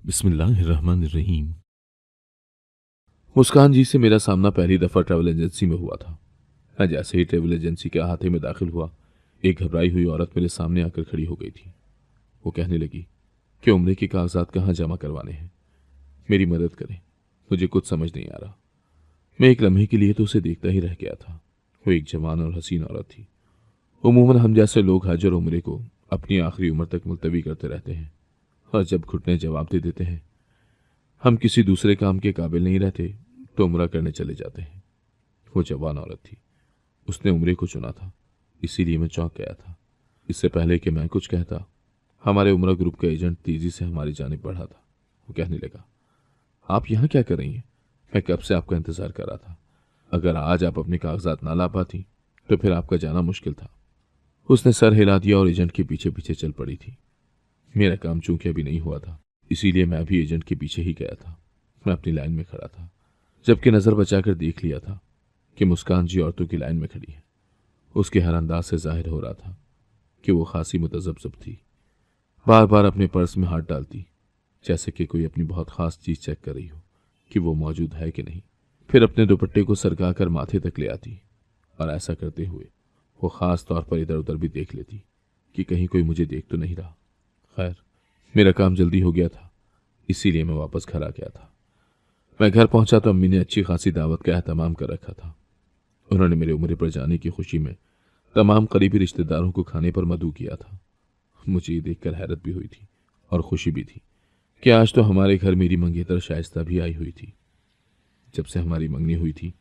बिस्मिल्लाहिर्रहमानिर्रहीम। मुस्कान जी से मेरा सामना पहली दफ़ा ट्रैवल एजेंसी में हुआ था। मैं जैसे ही ट्रैवल एजेंसी के अहाते में दाखिल हुआ, एक घबराई हुई औरत मेरे सामने आकर खड़ी हो गई थी। वो कहने लगी कि उम्रे के कागजात कहाँ जमा करवाने हैं, मेरी मदद करें, मुझे कुछ समझ नहीं आ रहा। मैं एक लम्हे के लिए तो उसे देखता ही रह गया था। वो एक जवान और हसीन औरत थी। उमूमन हम जैसे लोग हज और उम्रे को अपनी आखिरी उम्र तक मुलतवी करते रहते हैं, और जब घुटने जवाब दे देते हैं, हम किसी दूसरे काम के काबिल नहीं रहते, तो उम्रा करने चले जाते हैं। वो जवान औरत थी, उसने उम्रे को चुना था, इसीलिए मैं चौंक गया था। इससे पहले कि मैं कुछ कहता, हमारे उम्रा ग्रुप का एजेंट तेजी से हमारी जानिब बढ़ा था। वो कहने लगा, आप यहाँ क्या कर रही हैं? मैं कब से आपका इंतजार कर रहा था। अगर आज आप अपने कागजात ना ला पाती तो फिर आपका जाना मुश्किल था। उसने सर हिला दिया और एजेंट के पीछे पीछे चल पड़ी थी। मेरा काम चूंकि अभी नहीं हुआ था, इसीलिए मैं भी एजेंट के पीछे ही गया था। मैं अपनी लाइन में खड़ा था, जबकि नजर बचाकर देख लिया था कि मुस्कान जी औरतों की लाइन में खड़ी है। उसके हर अंदाज से जाहिर हो रहा था कि वो खासी मुतज़ब्ज़ब थी। बार बार अपने पर्स में हाथ डालती, जैसे कि कोई अपनी बहुत खास चीज चेक कर रही हो कि वो मौजूद है कि नहीं। फिर अपने दुपट्टे को सरका कर माथे तक ले आती, और ऐसा करते हुए वो खास तौर पर इधर उधर भी देख लेती कि कहीं कोई मुझे देख तो नहीं रहा। खैर, मेरा काम जल्दी हो गया था, इसीलिए मैं वापस घर आ गया था। मैं घर पहुंचा तो अम्मी ने अच्छी खासी दावत का एहतमाम कर रखा था। उन्होंने मेरे उम्रे पर जाने की खुशी में तमाम करीबी रिश्तेदारों को खाने पर मदऊ किया था। मुझे ये देखकर हैरत भी हुई थी और खुशी भी थी कि आज तो हमारे घर मेरी मंगेतर शाइस्ता भी आई हुई थी। जब से हमारी मंगनी हुई थी,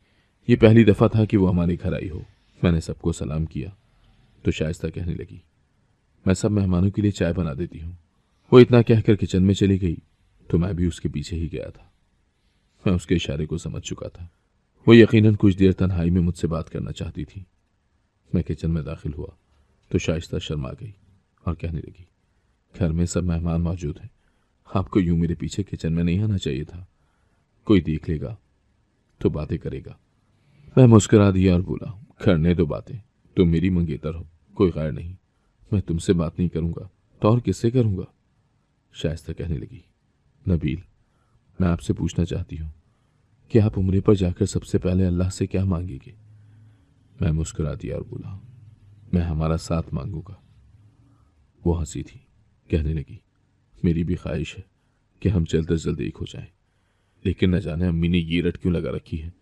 ये पहली दफ़ा था कि वो हमारे घर आई हो। मैंने सबको सलाम किया तो शाइस्ता कहने लगी, मैं सब मेहमानों के लिए चाय बना देती हूँ। वो इतना कहकर किचन में चली गई तो मैं भी उसके पीछे ही गया था। मैं उसके इशारे को समझ चुका था। वो यकीनन कुछ देर तन्हाई में मुझसे बात करना चाहती थी। मैं किचन में दाखिल हुआ तो शाइस्ता शर्मा गई और कहने लगी, घर में सब मेहमान मौजूद हैं, आपको यूं मेरे पीछे किचन में नहीं आना चाहिए था। कोई देख लेगा तो बातें करेगा। मैं मुस्कुरा दिया और बोला, करने दो बातें, तुम मेरी मंगेतर हो, कोई गैर नहीं। मैं तुमसे बात नहीं करूंगा तो और किससे करूंगा? शाइस्ता कहने लगी, नबील, मैं आपसे पूछना चाहती हूँ कि आप उम्रे पर जाकर सबसे पहले अल्लाह से क्या मांगेंगे? मैं मुस्कुरा दिया और बोला, मैं हमारा साथ मांगूंगा। वो हंसी थी, कहने लगी, मेरी भी ख्वाहिश है कि हम जल्द अज जल्द एक हो जाएं, लेकिन न जाने अम्मी ने ये रट क्यों लगा रखी है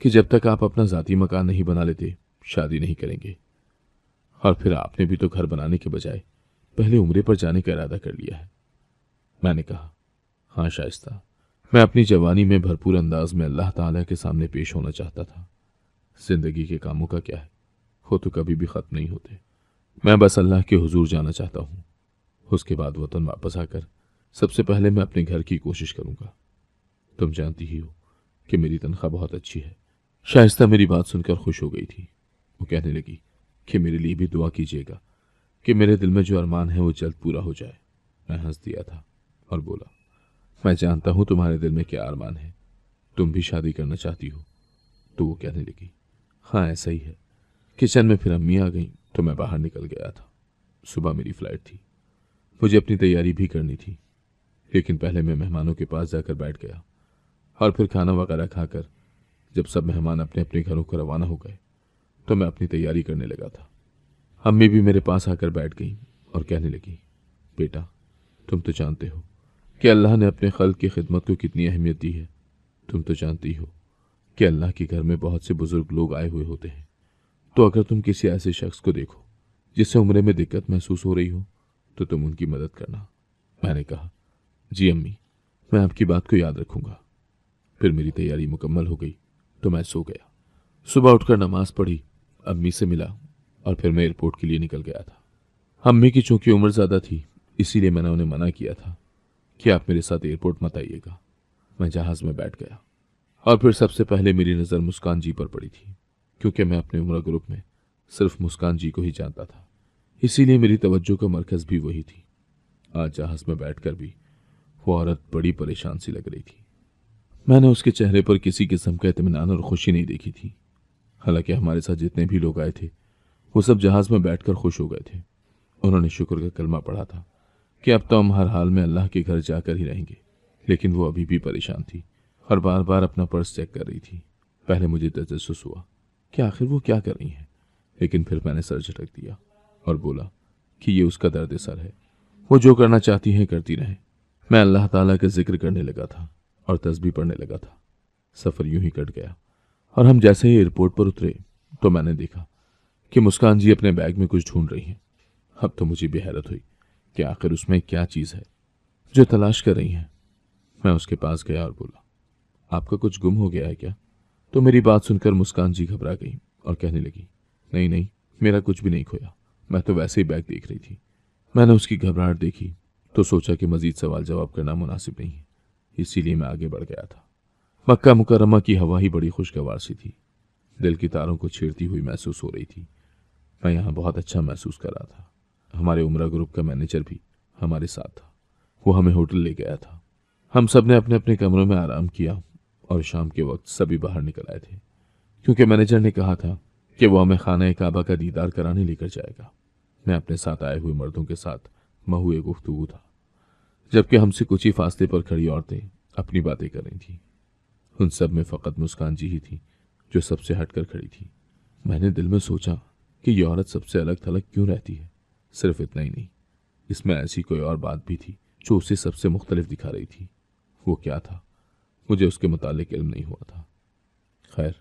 कि जब तक आप अपना जाती मकान नहीं बना लेते शादी नहीं करेंगे। और फिर आपने भी तो घर बनाने के बजाय पहले उम्रे पर जाने का इरादा कर लिया है। मैंने कहा, हाँ शाइस्ता, मैं अपनी जवानी में भरपूर अंदाज में अल्लाह ताला के सामने पेश होना चाहता था। जिंदगी के कामों का क्या है, वो तो कभी भी खत्म नहीं होते। मैं बस अल्लाह के हुजूर जाना चाहता हूँ। उसके बाद वतन वापस आकर सबसे पहले मैं अपने घर की कोशिश करूंगा। तुम जानती ही हो कि मेरी तनख्वाह बहुत अच्छी है। शाइस्ता मेरी बात सुनकर खुश हो गई थी। वो कहने लगी कि मेरे लिए भी दुआ कीजिएगा कि मेरे दिल में जो अरमान है वो जल्द पूरा हो जाए। मैं हंस दिया था और बोला, मैं जानता हूं तुम्हारे दिल में क्या अरमान है, तुम भी शादी करना चाहती हो। तो वो कहने लगी, हाँ ऐसा ही है। किचन में फिर अम्मी आ गई तो मैं बाहर निकल गया था। सुबह मेरी फ्लाइट थी, मुझे अपनी तैयारी भी करनी थी, लेकिन पहले मैं मेहमानों के पास जाकर बैठ गया और फिर खाना वगैरह खाकर जब सब मेहमान अपने अपने घरों को रवाना हो गए तो मैं अपनी तैयारी करने लगा था। अम्मी भी मेरे पास आकर बैठ गई और कहने लगी, बेटा, तुम तो जानते हो कि अल्लाह ने अपने खल्क की खिदमत को कितनी अहमियत दी है। तुम तो जानती हो कि अल्लाह के घर में बहुत से बुजुर्ग लोग आए हुए होते हैं। तो अगर तुम किसी ऐसे शख्स को देखो जिससे उम्र में दिक्कत महसूस हो रही हो तो तुम उनकी मदद करना। मैंने कहा, जी अम्मी, मैं आपकी बात को याद रखूंगा। फिर मेरी तैयारी मुकम्मल हो गई तो मैं सो गया। सुबह उठकर नमाज पढ़ी, अम्मी से मिला और फिर मैं एयरपोर्ट के लिए निकल गया था। अम्मी की चूंकि उम्र ज़्यादा थी, इसीलिए मैंने उन्हें मना किया था कि आप मेरे साथ एयरपोर्ट मत आइएगा। मैं जहाज़ में बैठ गया और फिर सबसे पहले मेरी नज़र मुस्कान जी पर पड़ी थी, क्योंकि मैं अपने उम्र ग्रुप में सिर्फ मुस्कान जी को ही जानता था, इसीलिए मेरी तवज्जो का मरकज़ भी वही थी। आज जहाज़ में बैठकर भी वो औरत बड़ी परेशान सी लग रही थी। मैंने उसके चेहरे पर किसी किस्म का इत्मीनान और खुशी नहीं देखी थी। हालांकि हमारे साथ जितने भी लोग आए थे वो सब जहाज़ में बैठकर खुश हो गए थे। उन्होंने शुक्र का कलमा पढ़ा था कि अब तो हम हर हाल में अल्लाह के घर जाकर ही रहेंगे। लेकिन वो अभी भी परेशान थी और बार बार अपना पर्स चेक कर रही थी। पहले मुझे तजस्सुस हुआ कि आखिर वो क्या कर रही हैं, लेकिन फिर मैंने सर झटक दिया और बोला कि ये उसका दर्द सर है, वो जो करना चाहती है करती रहे। मैं अल्लाह ताला का जिक्र करने लगा था और तस्बीह पढ़ने लगा था। सफ़र यूं ही कट गया और हम जैसे ही एयरपोर्ट पर उतरे तो मैंने देखा कि मुस्कान जी अपने बैग में कुछ ढूंढ रही हैं। अब तो मुझे भी हैरत हुई कि आखिर उसमें क्या चीज़ है जो तलाश कर रही हैं। मैं उसके पास गया और बोला, आपका कुछ गुम हो गया है क्या? तो मेरी बात सुनकर मुस्कान जी घबरा गई और कहने लगी, नहीं नहीं, मेरा कुछ भी नहीं खोया, मैं तो वैसे ही बैग देख रही थी। मैंने उसकी घबराहट देखी तो सोचा कि मजीद सवाल जवाब करना मुनासिब नहीं है, इसीलिए मैं आगे बढ़ गया था। मक्का मुकर्रमा की हवा ही बड़ी खुशगवार सी थी, दिल की तारों को छेड़ती हुई महसूस हो रही थी। मैं यहाँ बहुत अच्छा महसूस कर रहा था। हमारे उम्रा ग्रुप का मैनेजर भी हमारे साथ था, वो हमें होटल ले गया था। हम सब ने अपने अपने कमरों में आराम किया और शाम के वक्त सभी बाहर निकल आए थे, क्योंकि मैनेजर ने कहा था कि वो हमें खाना काबा का दीदार कराने लेकर जाएगा। मैं अपने साथ आए हुए मर्दों के साथ महुए गुफ्तगू था, जबकि हमसे कुछ ही फासले पर खड़ी औरतें अपनी बातें कर रही थीं। उन सब में फ़कत मुस्कान जी ही थी जो सबसे हटकर खड़ी थी। मैंने दिल में सोचा कि ये औरत सबसे अलग थलग क्यों रहती है। सिर्फ इतना ही नहीं, इसमें ऐसी कोई और बात भी थी जो उसे सबसे मुख्तलिफ दिखा रही थी। वो क्या था मुझे उसके मुतालिक इल्म नहीं हुआ था। खैर,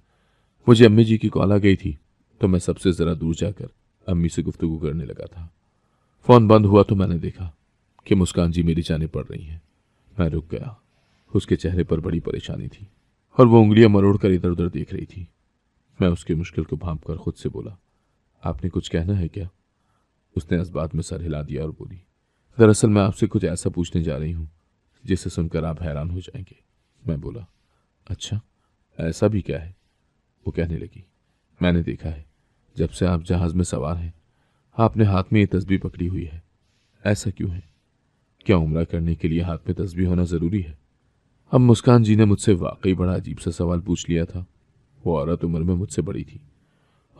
मुझे अम्मी जी की कॉल आ गई थी तो मैं सबसे ज़रा दूर जाकर अम्मी से गुफ्तगू करने लगा था। फ़ोन बंद हुआ तो मैंने देखा कि मुस्कान जी मेरी जाने पड़ रही हैं। मैं रुक गया। उसके चेहरे पर बड़ी परेशानी थी और वो उंगलियां मरोड़ कर इधर उधर देख रही थी। मैं उसकी मुश्किल को भांप कर खुद से बोला, आपने कुछ कहना है क्या? उसने इस बात में सर हिला दिया और बोली, दरअसल मैं आपसे कुछ ऐसा पूछने जा रही हूँ जिसे सुनकर आप हैरान हो जाएंगे। मैं बोला, अच्छा, ऐसा भी क्या है? वो कहने लगी, मैंने देखा है जब से आप जहाज में सवार हैं आपने हाथ में ये तस्बीह पकड़ी हुई है। ऐसा क्यों है? क्या उम्रा करने के लिए हाथ में तस्बीह होना ज़रूरी है? अब मुस्कान जी ने मुझसे वाकई बड़ा अजीब सा सवाल पूछ लिया था। वो औरत उम्र में मुझसे बड़ी थी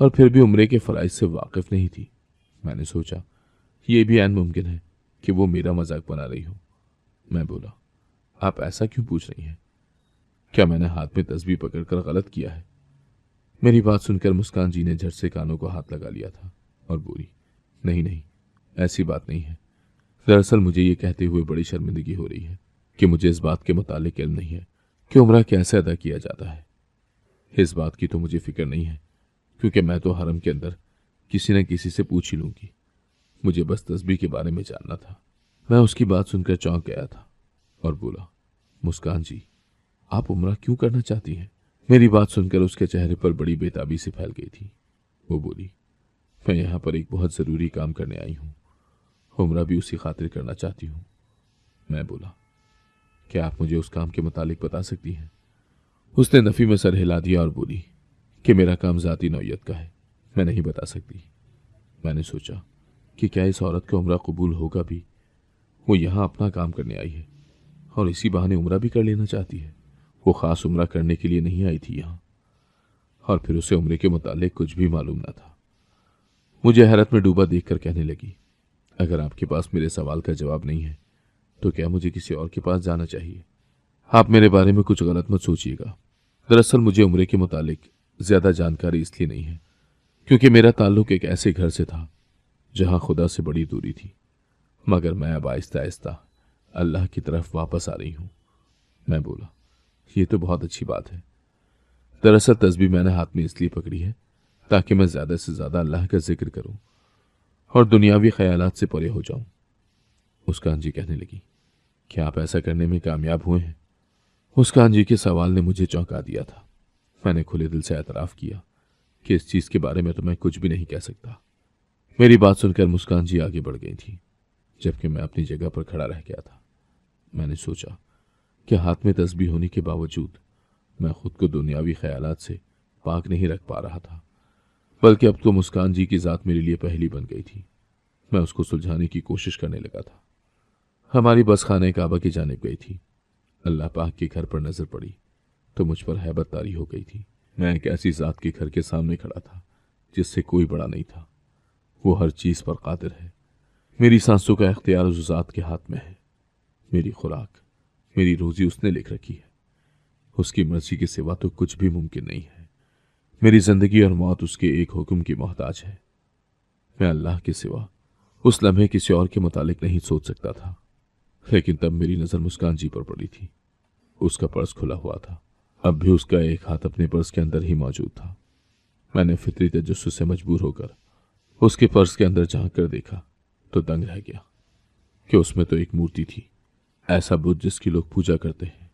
और फिर भी उम्रे के फ़राइज़ से वाकिफ नहीं थी। मैंने सोचा ये भी ऐन मुमकिन है कि वो मेरा मजाक बना रही हो। मैं बोला, आप ऐसा क्यों पूछ रही हैं? क्या मैंने हाथ में तस्बीह पकड़कर गलत किया है? मेरी बात सुनकर मुस्कान जी ने झट से कानों को हाथ लगा लिया था और बोली, नहीं नहीं, ऐसी बात नहीं है। दरअसल मुझे ये कहते हुए बड़ी शर्मिंदगी हो रही है कि मुझे इस बात के मुतालिक इल्म नहीं है कि उम्रा कैसे अदा किया जाता है। इस बात की तो मुझे फिक्र नहीं है, क्योंकि मैं तो हरम के अंदर किसी न किसी से पूछ ही लूंगी। मुझे बस तस्बीह के बारे में जानना था। मैं उसकी बात सुनकर चौंक गया था और बोला, मुस्कान जी, आप उम्रा क्यों करना चाहती हैं? मेरी बात सुनकर उसके चेहरे पर बड़ी बेताबी से फैल गई थी। वो बोली, मैं यहाँ पर एक बहुत ज़रूरी काम करने आई हूँ, उम्रा भी उसी खातिर करना चाहती हूँ। मैं बोला, क्या आप मुझे उस काम के मुतालिक बता सकती हैं? उसने नफ़ी में सर हिला दिया और बोली कि मेरा काम ज़ाती नौयत का है, मैं नहीं बता सकती। मैंने सोचा कि क्या इस औरत का उम्रा कबूल होगा भी? वो यहाँ अपना काम करने आई है और इसी बहाने उम्रा भी कर लेना चाहती है। वो ख़ास उम्रा करने के लिए नहीं आई थी यहाँ, और फिर उसे उम्रे के मुतालिक कुछ भी मालूम न था। मुझे हैरत में डूबा देखकर कहने लगी, अगर आपके पास मेरे सवाल का जवाब नहीं है तो क्या मुझे किसी और के पास जाना चाहिए? आप मेरे बारे में कुछ गलत मत सोचिएगा। दरअसल मुझे उम्रे के मुतालिक ज़्यादा जानकारी इसलिए नहीं है क्योंकि मेरा ताल्लुक एक ऐसे घर से था जहाँ खुदा से बड़ी दूरी थी, मगर मैं अब आहिस्ता आहिस्ता अल्लाह की तरफ वापस आ रही हूँ। मैं बोला, ये तो बहुत अच्छी बात है। दरअसल तस्बीह मैंने हाथ में इसलिए पकड़ी है ताकि मैं ज़्यादा से ज़्यादा अल्लाह का जिक्र करूँ और दुनियावी ख्यालात से परे हो जाऊँ। मुस्कान जी कहने लगी, क्या आप ऐसा करने में कामयाब हुए हैं? मुस्कान जी के सवाल ने मुझे चौंका दिया था। मैंने खुले दिल से एतराफ़ किया कि इस चीज़ के बारे में तो मैं कुछ भी नहीं कह सकता। मेरी बात सुनकर मुस्कान जी आगे बढ़ गई थी, जबकि मैं अपनी जगह पर खड़ा रह गया था। मैंने सोचा कि हाथ में तस्बीह होने के बावजूद मैं खुद को दुनियावी ख्यालात से पाक नहीं रख पा रहा था, बल्कि अब तो मुस्कान जी की ज़ात मेरे लिए पहेली बन गई थी। मैं उसको सुलझाने की कोशिश करने लगा था। हमारी बस खाने काबा की जानिब गई थी। अल्लाह पाक के घर पर नजर पड़ी तो मुझ पर हैबत तारी हो गई थी। मैं एक ऐसी ज़ात के घर के सामने खड़ा था जिससे कोई बड़ा नहीं था। वो हर चीज़ पर कादिर है। मेरी सांसों का इख्तियार उस ज़ात के हाथ में है। मेरी खुराक, मेरी रोजी उसने लिख रखी है। उसकी मर्जी के सिवा तो कुछ भी मुमकिन नहीं है। मेरी जिंदगी और मौत उसके एक हुक्म की मोहताज है। मैं अल्लाह के सिवा उस लम्हे किसी और के मुतालिक नहीं सोच सकता था। लेकिन तब मेरी नजर मुस्कान जी पर पड़ी थी। उसका पर्स खुला हुआ था। अब भी उसका एक हाथ अपने पर्स के अंदर ही मौजूद था। मैंने फितरी तजस्सुस से मजबूर होकर उसके पर्स के अंदर झांक कर देखा तो दंग रह गया कि उसमें तो एक मूर्ति थी, ऐसा बुद्ध जिसकी लोग पूजा करते हैं।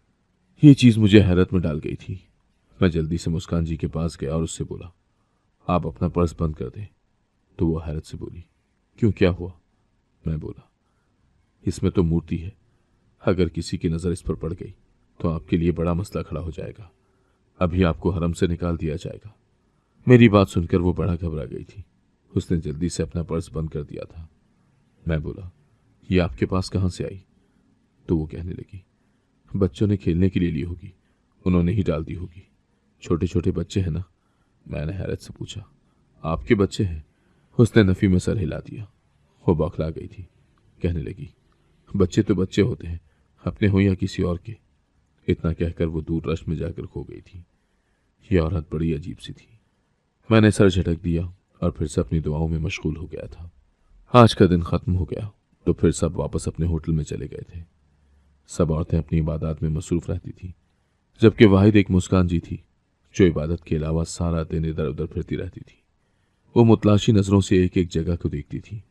ये चीज मुझे हैरत में डाल गई थी। मैं जल्दी से मुस्कान जी के पास गया और उससे बोला, आप अपना पर्स बंद कर दें। तो वो हैरत से बोली, क्यों, क्या हुआ? मैं बोला, इसमें तो मूर्ति है। अगर किसी की नजर इस पर पड़ गई तो आपके लिए बड़ा मसला खड़ा हो जाएगा। अभी आपको हरम से निकाल दिया जाएगा। मेरी बात सुनकर वो बड़ा घबरा गई थी। उसने जल्दी से अपना पर्स बंद कर दिया था। मैं बोला, ये आपके पास कहां से आई? तो वो कहने लगी, बच्चों ने खेलने के लिए ली होगी, उन्होंने ही डाल दी होगी। छोटे छोटे बच्चे हैं ना? मैंने हैरत से पूछा, आपके बच्चे हैं? उसने नफी में सर हिला दिया। वो बौखला गई थी। कहने लगी, बच्चे तो बच्चे होते हैं, अपने हो या किसी और के। इतना कहकर वो दूर रश में जाकर खो गई थी। यह औरत बड़ी अजीब सी थी। मैंने सर झटक दिया और फिर से अपनी दुआओं में मशगूल हो गया था। आज का दिन खत्म हो गया तो फिर सब वापस अपने होटल में चले गए थे। सब औरतें अपनी इबादत में मसरूफ रहती थी, जबकि वाहिद एक मुस्कान जी थी जो इबादत के अलावा सारा दिन इधर उधर फिरती रहती थी। वो मुतलाशी नजरों से एक एक जगह को देखती थी।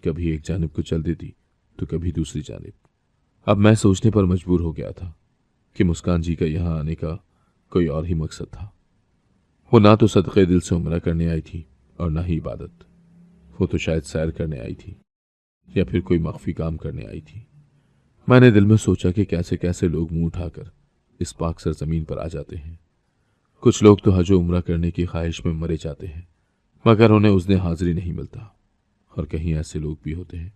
कभी एक जानिब को चल देती तो कभी दूसरी जानिब। अब मैं सोचने पर मजबूर हो गया था कि मुस्कान जी का यहां आने का कोई और ही मकसद था। वो ना तो सदक़े दिल से उम्रा करने आई थी और ना ही इबादत। वो तो शायद सैर करने आई थी या फिर कोई मख्फी काम करने आई थी। मैंने दिल में सोचा कि कैसे कैसे लोग मुंह उठाकर इस पाक सरजमीन पर आ जाते हैं। कुछ लोग तो हज उम्रा करने की ख्वाहिश में मरे जाते हैं, मगर उन्हें उस दिन हाजिरी नहीं मिलता। और कहीं ऐसे लोग भी होते हैं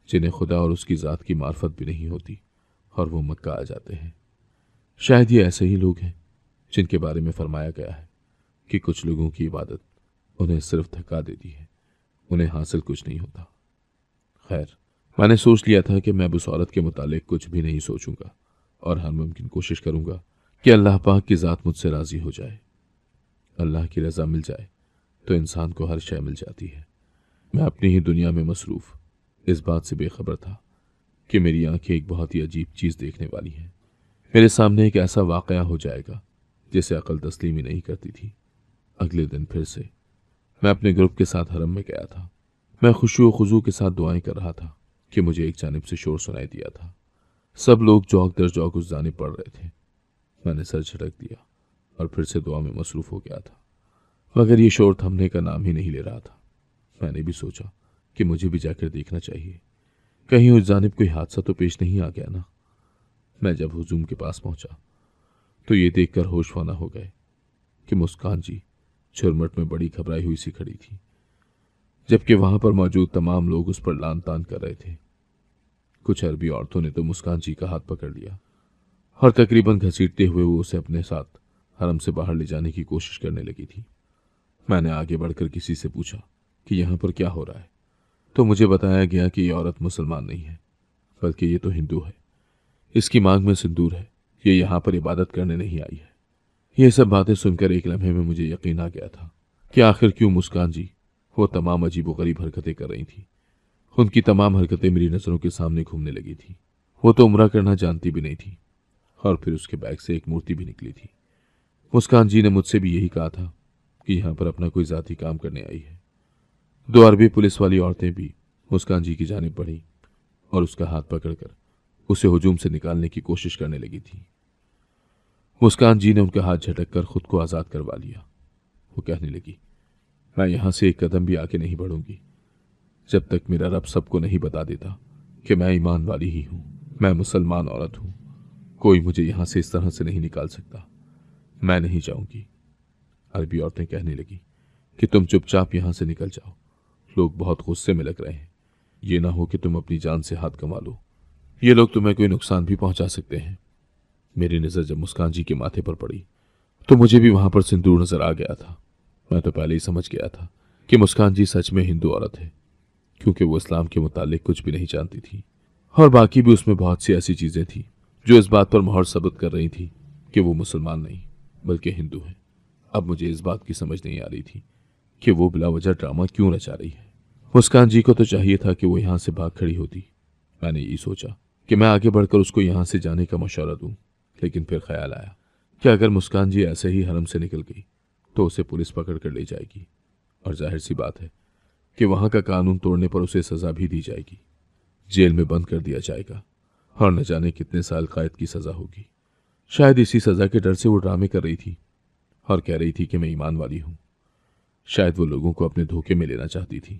जिन्हें खुदा और उसकी ज़ात की मार्फत भी नहीं होती और वो मक्का आ जाते हैं। शायद ये ऐसे ही लोग हैं जिनके बारे में फरमाया गया है कि कुछ लोगों की इबादत उन्हें सिर्फ थका देती है, उन्हें हासिल कुछ नहीं होता। खैर, मैंने सोच लिया था कि मैं उस औरत के मुतालिक कुछ भी नहीं सोचूंगा और हर मुमकिन कोशिश करूंगा कि अल्लाह पाक की ज़ात मुझसे राज़ी हो जाए। अल्लाह की रज़ा मिल जाए तो इंसान को हर शय मिल जाती है। मैं अपनी ही दुनिया में मसरूफ़ इस बात से बेखबर था कि मेरी आंखें एक बहुत ही अजीब चीज़ देखने वाली हैं। मेरे सामने एक ऐसा वाक़या हो जाएगा जिसे अकल तस्लीम ही नहीं करती थी। अगले दिन फिर से मैं अपने ग्रुप के साथ हरम में गया था। मैं खुशू खुजू के साथ दुआएं कर रहा था कि मुझे एक जानिब से शोर सुनाई दिया था। सब लोग जौक दर जौक उस जानिब पड़ रहे थे। मैंने सर झटक दिया और फिर से दुआ में मसरूफ़ हो गया था, मगर ये शोर थमने का नाम ही नहीं ले रहा था। मैंने भी सोचा कि मुझे भी जाकर देखना चाहिए, कहीं उस जानिब कोई हादसा तो पेश नहीं आ गया ना। मैं जब हुजूम के पास पहुंचा तो ये देखकर होश फाना हो गए कि मुस्कान जी झुरमुट में बड़ी घबराई हुई सी खड़ी थी, जबकि वहां पर मौजूद तमाम लोग उस पर लान तान कर रहे थे। कुछ अरबी औरतों ने तो मुस्कान जी का हाथ पकड़ लिया और तकरीबन घसीटते हुए वो उसे अपने साथ हरम से बाहर ले जाने की कोशिश करने लगी थी। मैंने आगे बढ़कर किसी से पूछा कि यहाँ पर क्या हो रहा है, तो मुझे बताया गया कि ये औरत मुसलमान नहीं है, बल्कि ये तो हिंदू है। इसकी मांग में सिंदूर है, ये यहाँ पर इबादत करने नहीं आई है। ये सब बातें सुनकर एक लम्हे में मुझे यकीन आ गया था कि आखिर क्यों मुस्कान जी वो तमाम अजीब व गरीब हरकतें कर रही थी। उनकी तमाम हरकतें मेरी नज़रों के सामने घूमने लगी थी। वो तो उम्रा करना जानती भी नहीं थी और फिर उसके बैग से एक मूर्ति भी निकली थी। मुस्कान जी ने मुझसे भी यही कहा था कि यहाँ पर अपना कोई ज़ाती काम करने आई है। दो अरबी पुलिस वाली औरतें भी मुस्कान जी की जानिब बढ़ी और उसका हाथ पकड़कर उसे हुजूम से निकालने की कोशिश करने लगी थी। मुस्कान जी ने उनका हाथ झटक कर खुद को आज़ाद करवा लिया। वो कहने लगी, मैं यहां से एक कदम भी आगे नहीं बढ़ूंगी जब तक मेरा रब सबको नहीं बता देता कि मैं ईमान वाली ही हूं, मैं मुसलमान औरत हूं। कोई मुझे यहां से इस तरह से नहीं निकाल सकता। मैं नहीं जाऊंगी। अरबी औरतें कहने लगी कि तुम चुपचाप यहां से निकल जाओ, लोग बहुत गुस्से में लग रहे हैं। ये ना हो कि तुम अपनी जान से हाथ गंवा लो, ये लोग तुम्हें कोई नुकसान भी पहुंचा सकते हैं। मेरी नज़र जब मुस्कान जी के माथे पर पड़ी तो मुझे भी वहां पर सिंदूर नजर आ गया था। मैं तो पहले ही समझ गया था कि मुस्कान जी सच में हिंदू औरत है, क्योंकि वो इस्लाम के मुतालिक कुछ भी नहीं जानती थी और बाकी भी उसमें बहुत सी ऐसी चीजें थी जो इस बात पर मोहर सबूत कर रही थी कि वो मुसलमान नहीं बल्कि हिंदू है। अब मुझे इस बात की समझ नहीं आ रही थी कि वो बिला वजह ड्रामा क्यों रचा रही है। मुस्कान जी को तो चाहिए था कि वो यहां से भाग खड़ी होती। मैंने यही सोचा कि मैं आगे बढ़कर उसको यहां से जाने का मशवरा दूं, लेकिन फिर ख्याल आया कि अगर मुस्कान जी ऐसे ही हरम से निकल गई तो उसे पुलिस पकड़ कर ले जाएगी, और जाहिर सी बात है कि वहां का कानून तोड़ने पर उसे सजा भी दी जाएगी, जेल में बंद कर दिया जाएगा, और न जाने कितने साल कैद की सजा होगी। शायद इसी सजा के डर से वो ड्रामे कर रही थी और कह रही थी कि मैं ईमान वाली हूं। शायद वो लोगों को अपने धोखे में लेना चाहती थी।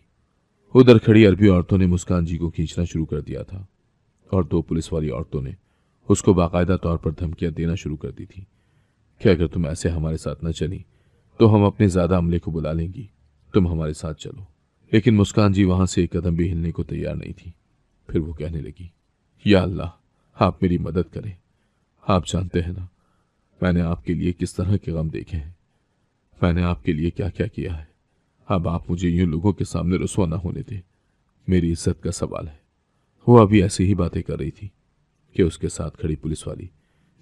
उधर खड़ी अरबी औरतों ने मुस्कान जी को खींचना शुरू कर दिया था, और 2 पुलिस वाली औरतों ने उसको बाकायदा तौर पर धमकियां देना शुरू कर दी थी कि अगर तुम ऐसे हमारे साथ न चली तो हम अपने ज्यादा अमले को बुला लेंगी, तुम हमारे साथ चलो। लेकिन मुस्कान जी वहां से एक कदम भी हिलने को तैयार नहीं थी। फिर वो कहने लगी, या अल्लाह, आप मेरी मदद करें। आप जानते हैं ना मैंने आपके लिए किस तरह के गम देखे हैं, मैंने आपके लिए क्या क्या किया है। अब आप मुझे यूं लोगों के सामने रुसवा न होने दें, मेरी इज्जत का सवाल है। वो अभी ऐसी ही बातें कर रही थी कि उसके साथ खड़ी पुलिस वाली,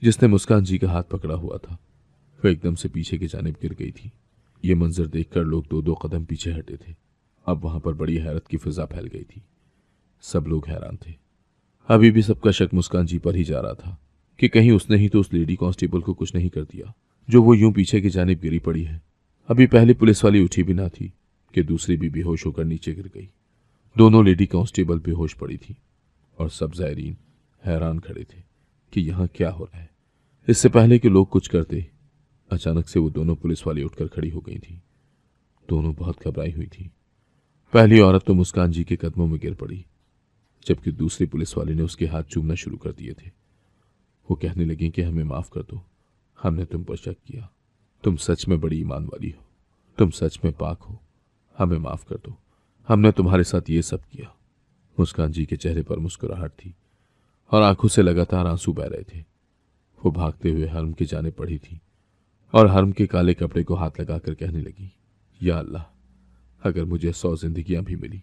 जिसने मुस्कान जी का हाथ पकड़ा हुआ था, वो एकदम से पीछे की जानिब गिर गई थी। ये मंजर देखकर लोग 2-2 कदम पीछे हटे थे। अब वहां पर बड़ी हैरत की फिजा फैल गई थी। सब लोग हैरान थे। अभी भी सबका शक मुस्कान जी पर ही जा रहा था कि कहीं उसने ही तो उस लेडी कांस्टेबल को कुछ नहीं कर दिया जो वो यूं पीछे की जानिब गिरी पड़ी है। अभी पहली पुलिस वाली उठी भी ना थी कि दूसरी भी बेहोश होकर नीचे गिर गई। दोनों लेडी कांस्टेबल बेहोश पड़ी थी और सब ज़ायरीन हैरान खड़े थे कि यहाँ क्या हो रहा है। इससे पहले कि लोग कुछ करते, अचानक से वो दोनों पुलिस वाली उठकर खड़ी हो गई थी। दोनों बहुत घबराई हुई थी। पहली औरत तो मुस्कान जी के कदमों में गिर पड़ी, जबकि दूसरी पुलिस वाली ने उसके हाथ चूमना शुरू कर दिए थे। वो कहने लगी कि हमें माफ कर दो, हमने तुम पर शक किया, तुम सच में बड़ी ईमान वाली हो, तुम सच में पाक हो, हमें माफ कर दो, हमने तुम्हारे साथ ये सब किया। मुस्कान जी के चेहरे पर मुस्कुराहट थी और आंखों से लगातार आंसू बह रहे थे। वो भागते हुए हरम की जानिब बढ़ी थी और हरम के काले कपड़े को हाथ लगाकर कहने लगी, या अल्लाह, अगर मुझे 100 जिंदगियां भी मिली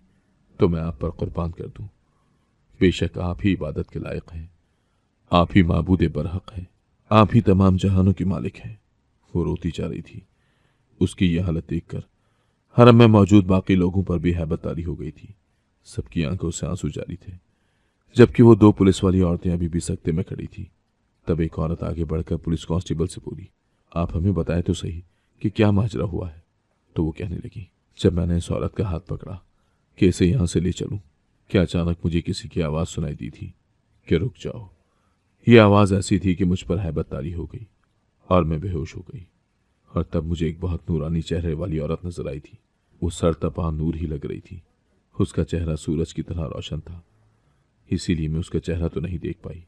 तो मैं आप पर कुर्बान कर दूं। बेशक आप ही इबादत के लायक हैं, आप ही माबूद बरहक हैं, आप ही तमाम जहानों के मालिक हैं। वो रोती जा रही थी। उसकी यह हालत देखकर हरम में मौजूद बाकी लोगों पर भी हैबत तारी हो गई थी। सबकी आंखों से आंसू जारी थे। जबकि वो 2 पुलिस वाली औरतें अभी भी सख्ते में खड़ी थी। तब एक औरत आगे बढ़कर पुलिस कांस्टेबल से बोली, आप हमें बताएं तो सही कि क्या माजरा हुआ है। तो वो कहने लगी, जब मैंने इस औरत का हाथ पकड़ा कि इसे यहां से ले चलूं, क्या अचानक मुझे किसी की आवाज सुनाई दी थी कि रुक जाओ। ये आवाज ऐसी थी कि मुझ पर हैबत तारी हो गई और मैं बेहोश हो गई। और तब मुझे एक बहुत नूरानी चेहरे वाली औरत नजर आई थी। वो सरतपा नूर ही लग रही थी। उसका चेहरा सूरज की तरह रोशन था, इसीलिए मैं उसका चेहरा तो नहीं देख पाई,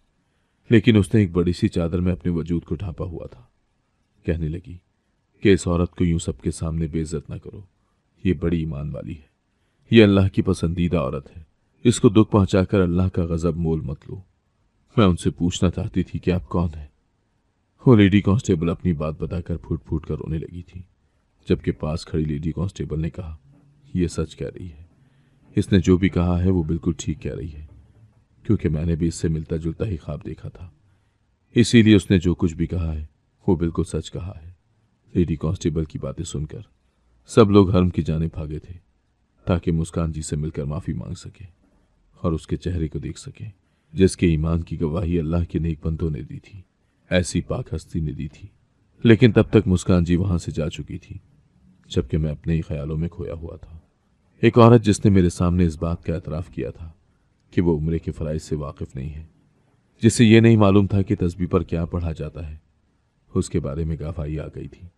लेकिन उसने एक बड़ी सी चादर में अपने वजूद को ढांपा हुआ था। कहने लगी कि इस औरत को यूं सबके सामने बेइज्जत ना करो, ये बड़ी ईमान वाली है, ये अल्लाह की पसंदीदा औरत है, इसको दुख पहुंचाकर अल्लाह का गजब मोल मत लो। मैं उनसे पूछना चाहती थी कि आप कौन है। वो लेडी कांस्टेबल अपनी बात बताकर फूट फूट कर रोने लगी थी, जबकि पास खड़ी लेडी कांस्टेबल ने कहा, यह सच कह रही है, इसने जो भी कहा है वो बिल्कुल ठीक कह रही है, क्योंकि मैंने भी इससे मिलता जुलता ही ख्वाब देखा था, इसीलिए उसने जो कुछ भी कहा है वो बिल्कुल सच कहा है। लेडी कांस्टेबल की बातें सुनकर सब लोग हरम की जाने भागे थे ताकि मुस्कान जी से मिलकर माफी मांग सके और उसके चेहरे को देख सके, जिसके ईमान की गवाही अल्लाह के नेक बंदों ने दी थी, ऐसी पाक हस्ती ने दी थी। लेकिन तब तक मुस्कान जी वहां से जा चुकी थी, जबकि मैं अपने ही ख्यालों में खोया हुआ था। एक औरत जिसने मेरे सामने इस बात का एतराफ किया था कि वो उम्रे के फराइज से वाकिफ नहीं है, जिसे ये नहीं मालूम था कि तस्बीह पर क्या पढ़ा जाता है, उसके बारे में गवाही आ गई थी।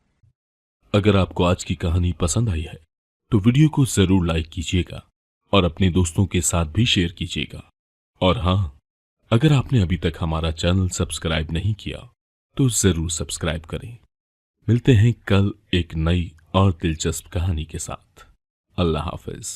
अगर आपको आज की कहानी पसंद आई है तो वीडियो को जरूर लाइक कीजिएगा और अपने दोस्तों के साथ भी शेयर कीजिएगा। और हाँ, अगर आपने अभी तक हमारा चैनल सब्सक्राइब नहीं किया तो जरूर सब्सक्राइब करें। मिलते हैं कल एक नई और दिलचस्प कहानी के साथ। अल्लाह हाफिज।